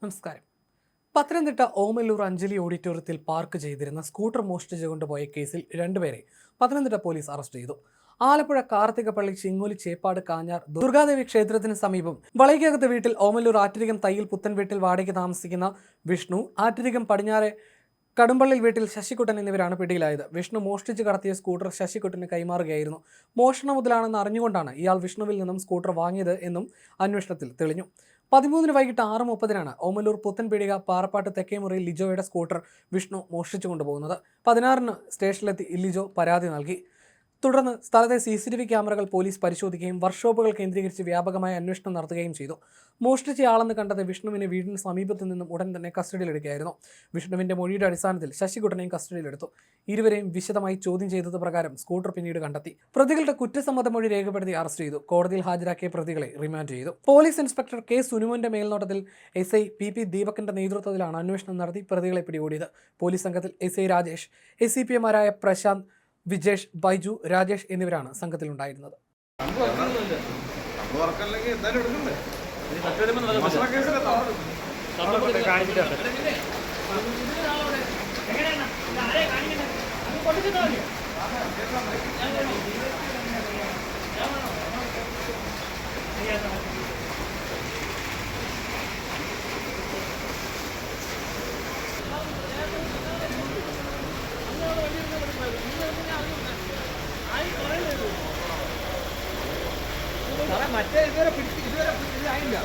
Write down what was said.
നമസ്കാരം. പത്തനംതിട്ട ഓമല്ലൂർ അഞ്ജലി ഓഡിറ്റോറിയത്തിൽ പാർക്ക് ചെയ്തിരുന്ന സ്കൂട്ടർ മോഷ്ടിച്ചു കൊണ്ടുപോയ കേസിൽ രണ്ടുപേരെ പത്തനംതിട്ട പോലീസ് അറസ്റ്റ് ചെയ്തു. ആലപ്പുഴ കാർത്തികപ്പള്ളി ചിങ്ങോലി ചേപ്പാട് കാഞ്ഞാർ ദുർഗാദേവി ക്ഷേത്രത്തിന് സമീപം വളയ്ക്കകത്ത് വീട്ടിൽ ഓമല്ലൂർ ആറ്റിരികം തയ്യിൽ പുത്തൻ വീട്ടിൽ വാടകയ്ക്ക് താമസിക്കുന്ന വിഷ്ണു, ആറ്റിരികം പടിഞ്ഞാറെ കടുമ്പള്ളിൽ വീട്ടിൽ ശശികുട്ടൻ എന്നിവരാണ് പിടിയിലായത്. വിഷ്ണു മോഷ്ടിച്ച് കടത്തിയ സ്കൂട്ടർ ശശികുട്ടന് കൈമാറുകയായിരുന്നു. മോഷണ മുതലാണെന്ന് അറിഞ്ഞുകൊണ്ടാണ് ഇയാൾ വിഷ്ണുവിൽ നിന്നും സ്കൂട്ടർ വാങ്ങിയത് എന്നും അന്വേഷണത്തിൽ തെളിഞ്ഞു. 13 വൈകിട്ട് 6:30 ഓമല്ലൂർ പുത്തൻപീടിക പാറപ്പാട്ട് തെക്കേമുറിയിൽ ലിജോയുടെ സ്കൂട്ടർ വിഷ്ണു മോഷ്ടിച്ചു കൊണ്ടുപോകുന്നത്. 16 സ്റ്റേഷനിലെത്തി ലിജോ പരാതി നൽകി. തുടർന്ന് സ്ഥലത്തെ CCTV ക്യാമറകൾ പോലീസ് പരിശോധിക്കുകയും വർക്ക്ഷോപ്പുകൾ കേന്ദ്രീകരിച്ച് വ്യാപകമായ അന്വേഷണം നടത്തുകയും ചെയ്തു. മോഷ്ടിച്ചയാളെന്ന് കണ്ടത് വിഷ്ണുവിനെ വീടിന് സമീപത്തു നിന്നും ഉടൻ തന്നെ കസ്റ്റഡിയിലെടുക്കുകയായിരുന്നു. വിഷ്ണുവിന്റെ മൊഴിയുടെ അടിസ്ഥാനത്തിൽ ശശികുട്ടനെയും കസ്റ്റഡിയിലെടുത്തു. ഇരുവരെയും വിശദമായി ചോദ്യം ചെയ്തത് പ്രകാരം സ്കൂട്ടർ പിന്നീട് കണ്ടെത്തി. പ്രതികളുടെ കുറ്റസമ്മത മൊഴി രേഖപ്പെടുത്തി അറസ്റ്റ് ചെയ്തു. കോടതിയിൽ ഹാജരാക്കിയ പ്രതികളെ റിമാൻഡ് ചെയ്തു. പോലീസ് ഇൻസ്പെക്ടർ കെ സുനുമോന്റെ മേൽനോട്ടത്തിൽ SI PP ദീപകിന്റെ നേതൃത്വത്തിലാണ് അന്വേഷണം നടത്തി പ്രതികളെ പിടികൂടിയത്. പോലീസ് സംഘത്തിൽ SI രാജേഷ്, SCPമാരായ പ്രശാന്ത്, വിജേഷ്, ബൈജു, രാജേഷ് എന്നിവരാണ് സംഘത്തിലുണ്ടായിരുന്നത്. മറ്റേ ഇതുവരെ ആയില്ല.